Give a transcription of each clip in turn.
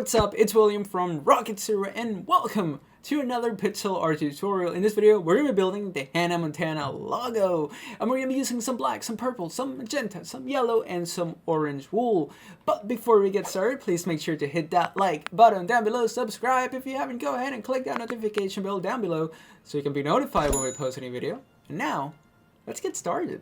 What's up? It's William from Rocket Zero and welcome to another pixel art tutorial. In this video, we're going to be building the Hannah Montana logo. And we're going to be using some black, some purple, some magenta, some yellow, and some orange wool. But before we get started, please make sure to hit that like button down below. Subscribe if you haven't. Go ahead and click that notification bell down below so you can be notified when we post a new video. And now, let's get started.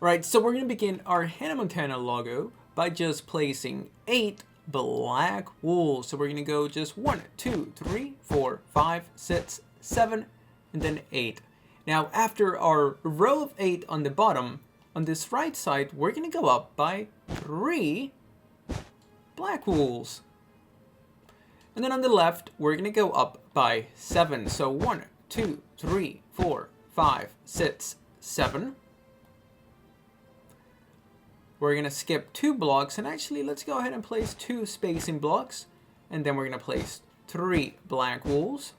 Right, so we're going to begin our Hannah Montana logo by just placing 8 black wool. So we're going to go just 1, 2, 3, 4, 5, 6, 7, and then 8. Now after our row of 8 on the bottom, on this right side, we're going to go up by 3 black wools. And then on the left, we're going to go up by 7. So 1, 2, 3, 4, 5, 6, 7. We're going to skip 2 blocks, and actually let's go ahead and place 2 spacing blocks, and then we're going to place 3 black wools.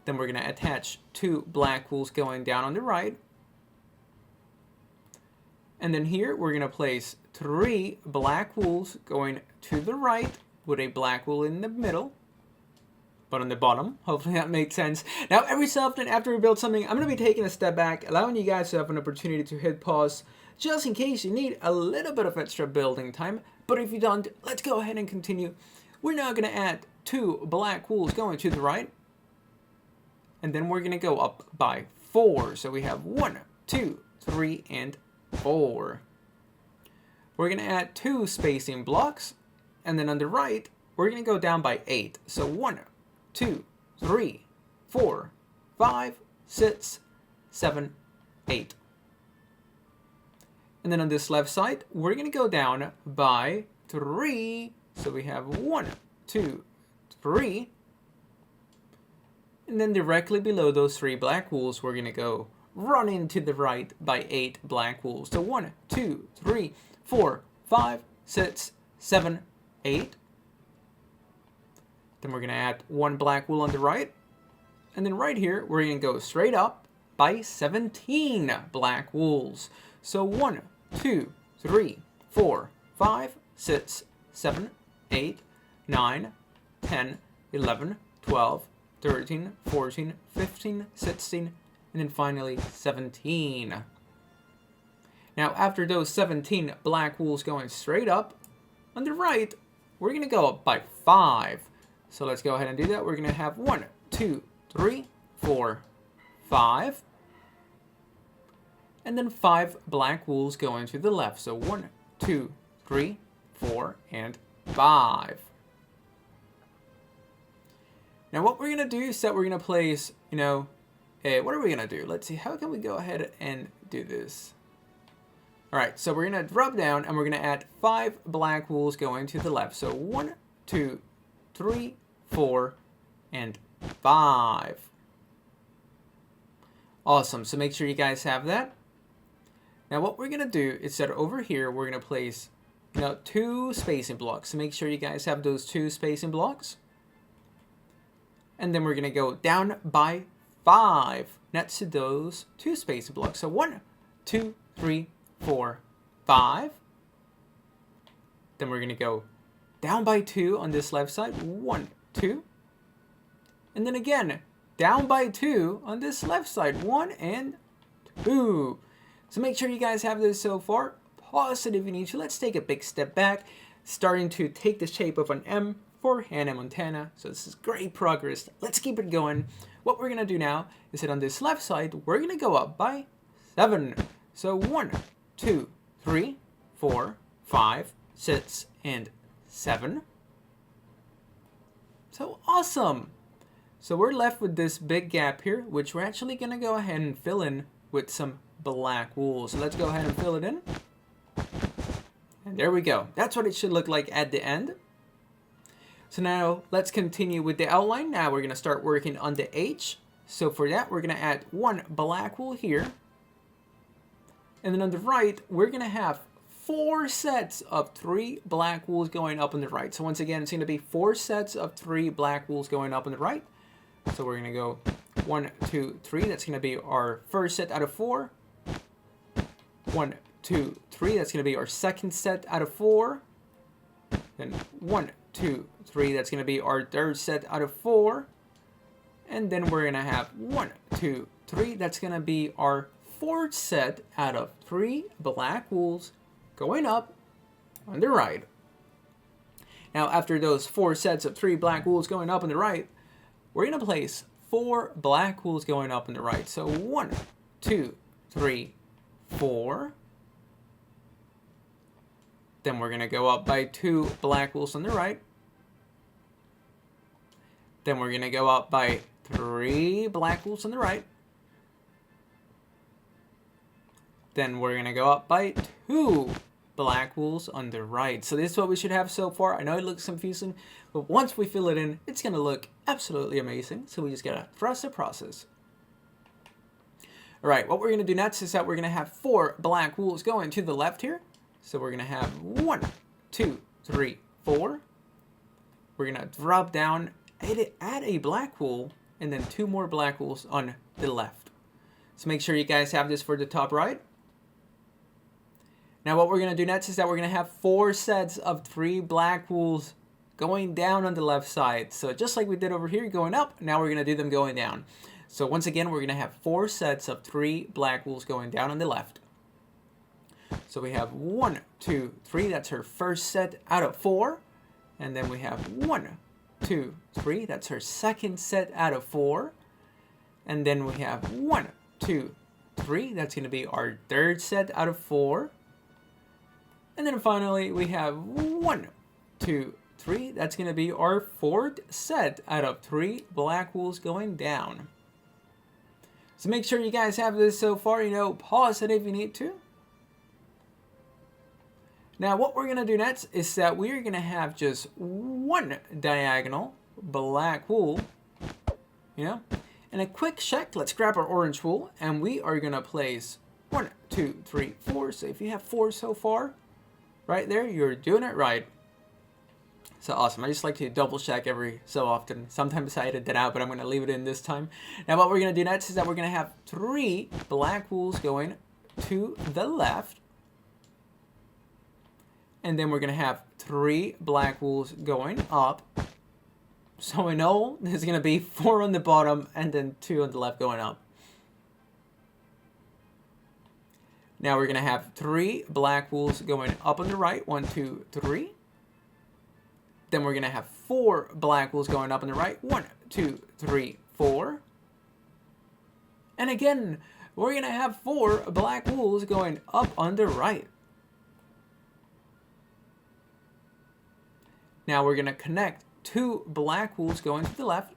Then we're going to attach 2 black wools going down on the right. And then here we're going to place 3 black wools going to the right with a black wool in the middle, but on the bottom. Hopefully that makes sense. Now every so often after we build something, I'm going to be taking a step back, allowing you guys to have an opportunity to hit pause, just in case you need a little bit of extra building time. But if you don't, let's go ahead and continue. We're now going to add 2 black wools going to the right. And then we're going to go up by 4. So we have 1, 2, 3, and 4. We're going to add 2 spacing blocks. And then on the right, we're going to go down by 8. So 1, 2, 3, 4, 5, 6, 7, 8. And then on this left side, we're going to go down by 3. So we have 1, 2, 3. And then directly below those 3 black wools, we're going to go running to the right by 8 black wools. So 1, 2, 3, 4, 5, 6, 7, 8. Then we're going to add 1 black wool on the right. And then right here, we're going to go straight up by 17 black wools. So 1, 2, 3, 4, 5, 6, 7, 8, 9, 10, 11, 12, 13, 14, 15, 16, and then finally 17. Now after those 17 black wools going straight up, on the right, we're going to go up by 5. So let's go ahead and do that. We're going to have 1, 2, 3, 4, 5. And then 5 black wools going to the left. So 1, 2, 3, 4, and 5. Now what we're going to do is that we're going to place, what are we going to do? Let's see, how can we go ahead and do this? Alright, so we're going to drop down and we're going to add 5 black wools going to the left. So 1, 2, 3, 4, and 5. Awesome, so make sure you guys have that. Now what we're going to do is that over here, we're going to place 2 spacing blocks. So make sure you guys have those 2 spacing blocks. And then we're going to go down by 5 next to those 2 spacing blocks. So 1, 2, 3, 4, 5. Then we're going to go down by 2 on this left side. 1, 2. And then again, down by 2 on this left side. 1 and 2. So make sure you guys have this so far. Pause it if you need to. Let's take a big step back, starting to take the shape of an M for Hannah Montana. So this is great progress. Let's keep it going. What we're going to do now is that on this left side, we're going to go up by 7. So 1, 2, 3, 4, 5, 6, and 7. So awesome. So we're left with this big gap here, which we're actually going to go ahead and fill in with some black wool. So let's go ahead and fill it in. And there we go. That's what it should look like at the end. So now let's continue with the outline. Now we're going to start working on the H. So for that, we're going to add 1 black wool here. And then on the right, we're going to have 4 sets of 3 black wools going up on the right. So once again, it's going to be 4 sets of 3 black wools going up on the right. So we're going to go 1, 2, 3. That's going to be our first set out of 4. 1, 2, 3. That's going to be our second set out of 4. Then 1, 2, 3. That's going to be our third set out of 4. And then we're going to have 1, 2, 3. That's going to be our fourth set out of 3 black wools going up on the right. Now, after those 4 sets of 3 black wools going up on the right, we're going to place 4 black wools going up on the right. So 1, 2, 3, 4. Then we're going to go up by 2 black wools on the right. Then we're going to go up by 3 black wools on the right. Then we're going to go up by 2 black wools on the right. So this is what we should have so far. I know it looks confusing, but once we fill it in, it's going to look absolutely amazing. So we just got to trust the process. All right, what we're going to do next is that we're going to have 4 black wools going to the left here. So we're going to have 1, 2, 3, 4. We're going to drop down, add a black wool, and then 2 more black wools on the left. So make sure you guys have this for the top right. Now what we're going to do next is that we're going to have 4 sets of 3 black wools going down on the left side. So just like we did over here going up, now we're going to do them going down. So once again, we're going to have 4 sets of 3 black wools going down on the left. So we have 1, 2, 3. That's our first set out of 4. And then we have 1, 2, 3. That's our second set out of 4. And then we have 1, 2, 3. That's going to be our third set out of 4. And then finally, we have 1, 2, 3. That's going to be our fourth set out of 3 black wools going down. So make sure you guys have this so far. Pause it if you need to. Now what we're going to do next is that we're going to have just 1 diagonal black wool, and a quick check. Let's grab our orange wool and we are going to place 1, 2, 3, 4. So if you have 4 so far, right there, you're doing it right. So awesome. I just like to double check every so often. Sometimes I edit that out, but I'm going to leave it in this time. Now what we're going to do next is that we're going to have 3 black wools going to the left. And then we're going to have 3 black wools going up. So we know there's going to be 4 on the bottom and then 2 on the left going up. Now we're going to have 3 black wools going up on the right. 1, 2, 3. Then we're going to have 4 black wools going up on the right. 1, 2, 3, 4. And again, we're going to have 4 black wools going up on the right. Now we're going to connect 2 black wools going to the left.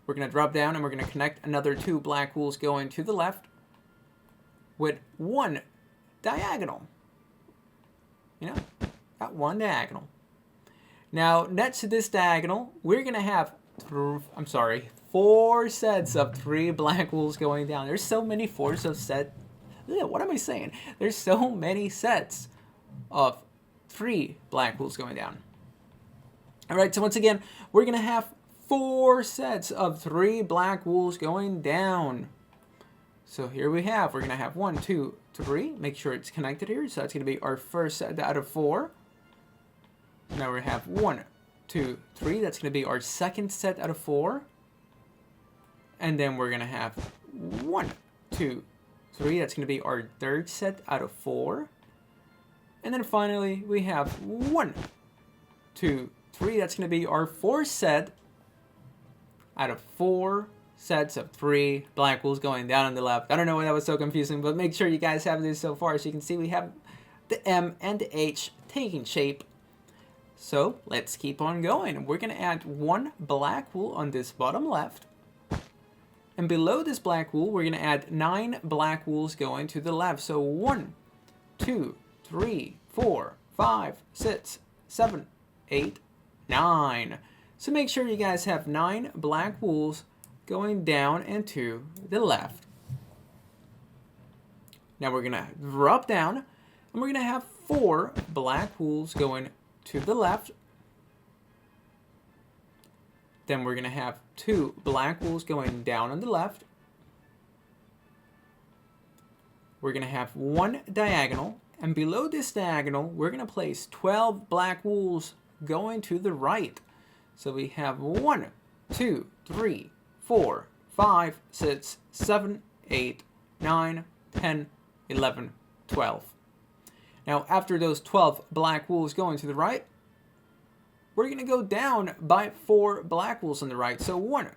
We're going to drop down and we're going to connect another 2 black wools going to the left with 1 diagonal. Got 1 diagonal. Now next to this diagonal, we're going to have 4 sets of 3 black wools going down. There's so many 4s of set. What am I saying? There's so many sets of 3 black wools going down. All right, so once again, we're going to have 4 sets of 3 black wools going down. So here we're going to have 1, 2, 3. Make sure it's connected here. So that's going to be our first set out of 4. Now we have 1, 2, 3. That's going to be our second set out of 4. And then we're going to have 1, 2, 3. That's going to be our third set out of 4. And then finally, we have 1, 2, 3. That's going to be our fourth set out of 4 sets of 3 black wools going down on the left. I don't know why that was so confusing, but make sure you guys have this so far. As you can see, we have the M and the H taking shape. So let's keep on going. We're going to add 1 black wool on this bottom left. And below this black wool, we're going to add 9 black wools going to the left. So 1, 2, 3, 4, 5, 6, 7, 8, 9. So make sure you guys have 9 black wools going down and to the left. Now we're going to drop down and we're going to have 4 black wools going to the left. Then we're going to have 2 black wools going down on the left. We're going to have 1 diagonal. And below this diagonal, we're going to place 12 black wools going to the right. So we have 1, 2, 3, 4, 5, 6, 7, 8, 9, 10, 11, 12. Now after those 12 black wools going to the right, we're going to go down by 4 black wools on the right. So 1,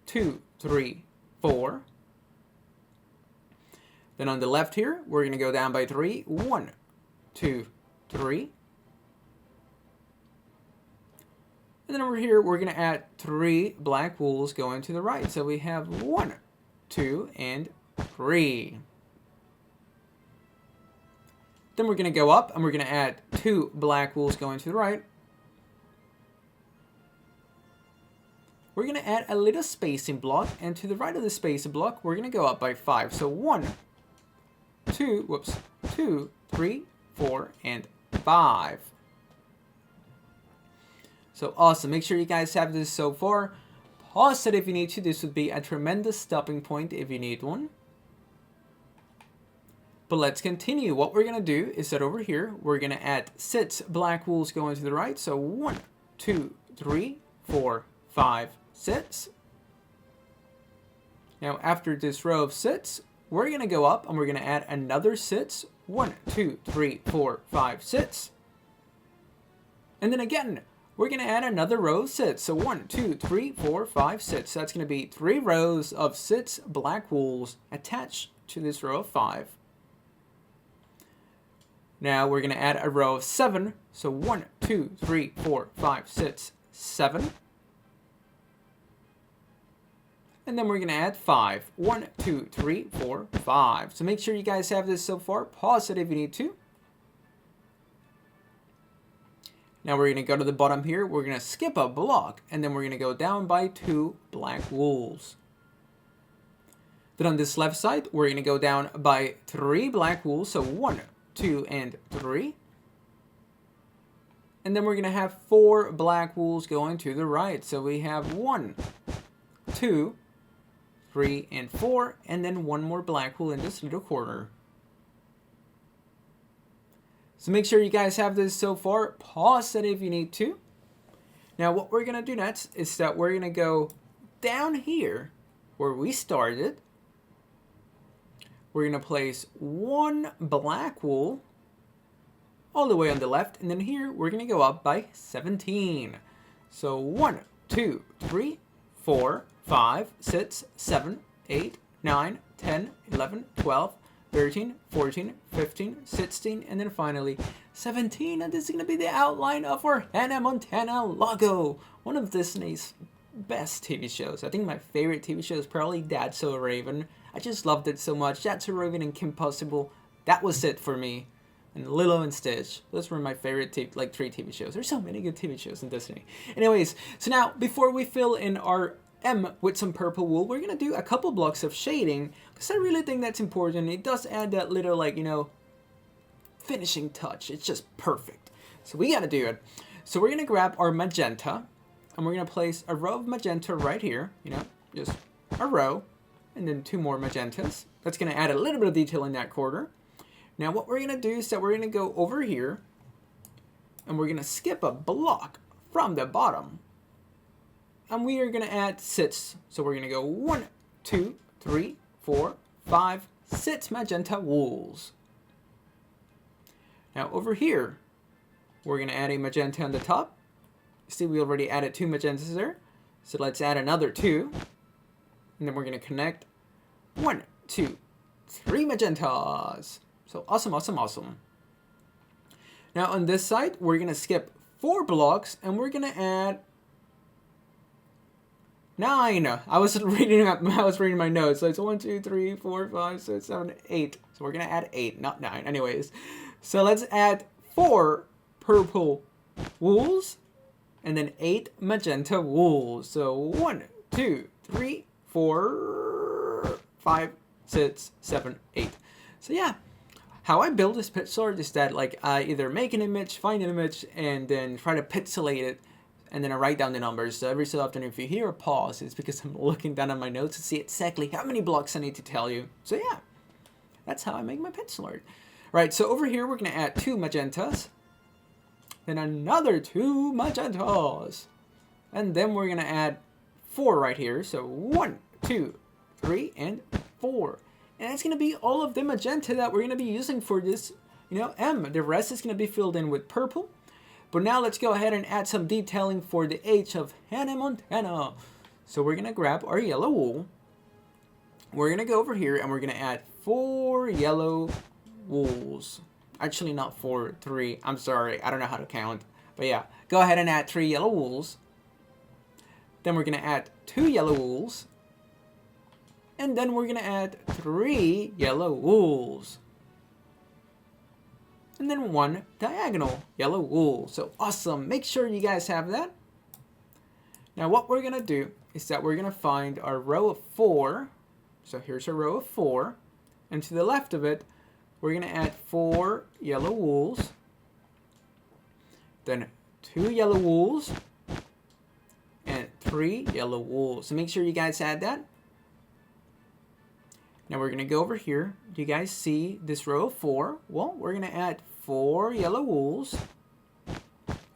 2, 3, 4. Then on the left here, we're going to go down by 3. 1, 2, 3. And then over here, we're going to add 3 black wools going to the right. So we have 1, 2, and 3. Then we're going to go up, and we're going to add 2 black wools going to the right. We're going to add a little spacing block, and to the right of the spacing block, we're going to go up by 5. So 1, 2, 3, 4, and 5. So awesome. Make sure you guys have this so far. Pause it if you need to. This would be a tremendous stopping point if you need one. But let's continue. What we're going to do is that over here, we're going to add 6 black wools going to the right. So 1, 2, 3, 4, 5, 6. Now after this row of 6, we're going to go up and we're going to add another 6. 1, 2, 3, 4, 5, 6. And then again, we're going to add another row of 6. So 1, 2, 3, 4, 5, 6. So that's going to be 3 rows of 6 black wools attached to this row of 5. Now we're going to add a row of 7. So 1, 2, 3, 4, 5, 6, 7. And then we're going to add 5. 1, 2, 3, 4, 5. So make sure you guys have this so far. Pause it if you need to. Now we're going to go to the bottom here. We're going to skip a block. And then we're going to go down by 2 black wools. Then on this left side, we're going to go down by 3 black wools. So 1, 2, and 3. And then we're going to have 4 black wools going to the right. So we have 1, 2, 3, and 4. And then 1 more black wool in this little corner. So make sure you guys have this so far. Pause it if you need to. Now what we're going to do next is that we're going to go down here where we started. We're going to place 1 black wool all the way on the left. And then here we're going to go up by 17. So 1, 2, 3, 4, 5, 6, 7, 8, 9, 10, 11, 12, 13, 14, 15, 16, and then finally 17. And this is going to be the outline of our Hannah Montana logo. One of Disney's best TV shows. I think my favorite TV show is probably That's So Raven. I just loved it so much. That's So Raven and Kim Possible. That was it for me. And Lilo and Stitch. Those were my favorite 3 TV shows. There's so many good TV shows in Disney. Anyways, so now before we fill in our M with some purple wool, we're going to do a couple blocks of shading because I really think that's important. It does add that little, finishing touch. It's just perfect. So we got to do it. So we're going to grab our magenta and we're going to place a row of magenta right here. Just a row and then 2 more magentas. That's going to add a little bit of detail in that corner. Now what we're going to do is that we're going to go over here and we're going to skip a block from the bottom. And we are going to add 6. So we're going to go 1, 2, 3, 4, 5, 6 magenta wools. Now over here, we're going to add a magenta on the top. See, we already added 2 magentas there. So let's add another 2. And then we're going to connect 1, 2, 3 magentas. So awesome, awesome, awesome. Now on this side, we're going to skip 4 blocks and we're going to add 9. I was reading my notes. So it's 1, 2, 3, 4, 5, 6, 7, 8. So we're going to add 8, not 9. Anyways, so let's add 4 purple wools and then 8 magenta wools. So 1, 2, 3, 4, 5, 6, 7, 8. So yeah, how I build this pixel art is that I either make an image, find an image, and then try to pixelate it, and then I write down the numbers. So every so often if you hear a pause, it's because I'm looking down at my notes to see exactly how many blocks I need to tell you. So yeah, that's how I make my pencil art. Right, so over here we're going to add 2 magentas. then another 2 magentas. And then we're going to add 4 right here. So 1, 2, 3, and 4. And that's going to be all of the magenta that we're going to be using for this, M. The rest is going to be filled in with purple. But now let's go ahead and add some detailing for the H of Hannah Montana. So we're going to grab our yellow wool. We're going to go over here and we're going to add 4 yellow wools. Actually, not 4, 3. I'm sorry. I don't know how to count. But yeah, go ahead and add 3 yellow wools. Then we're going to add 2 yellow wools. And then we're going to add 3 yellow wools. And then 1 diagonal yellow wool. So awesome. Make sure you guys have that. Now what we're going to do is that we're going to find our row of 4. So here's a row of 4. And to the left of it, we're going to add 4 yellow wools. Then 2 yellow wools. And 3 yellow wools. So make sure you guys add that. Now we're going to go over here. Do you guys see this row of 4? Well, we're going to add 4 yellow wools.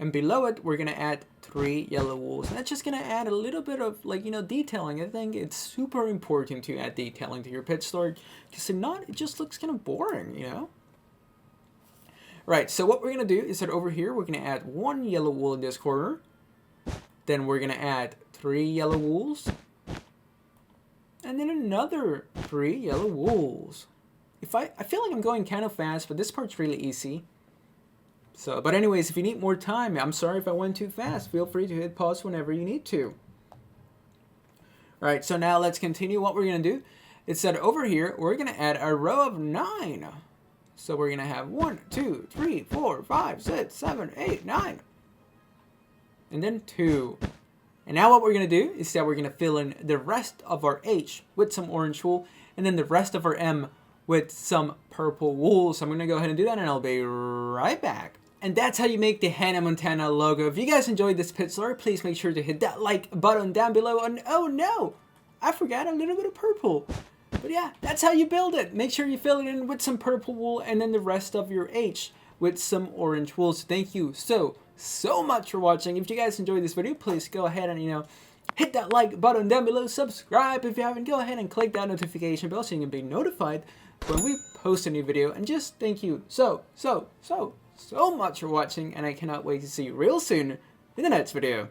And below it, we're going to add 3 yellow wools. And that's just going to add a little bit of, detailing. I think it's super important to add detailing to your pit story. Because if not, it just looks kind of boring, Right, so what we're going to do is that over here, we're going to add 1 yellow wool in this corner. Then we're going to add 3 yellow wools. And then another 3 yellow wools. I feel like I'm going kind of fast, but this part's really easy. So, but anyways, if you need more time, I'm sorry if I went too fast. Feel free to hit pause whenever you need to. Alright, so now let's continue. What we're going to do is that over here, we're going to add a row of 9. So we're going to have 1, 2, 3, 4, 5, 6, 7, 8, 9. And then 2. And now what we're going to do is that we're going to fill in the rest of our H with some orange wool. And then the rest of our M with some purple wool. So I'm going to go ahead and do that and I'll be right back. And that's how you make the Hannah Montana logo. If you guys enjoyed this pit story, please make sure to hit that like button down below. And oh no, I forgot a little bit of purple. But yeah, that's how you build it. Make sure you fill it in with some purple wool and then the rest of your H with some orange wool. So thank you so much for watching. If you guys enjoyed this video, please go ahead and, hit that like button down below. Subscribe if you haven't. Go ahead and click that notification bell so you can be notified when we post a new video. And just thank you so much for watching. And I cannot wait to see you real soon in the next video.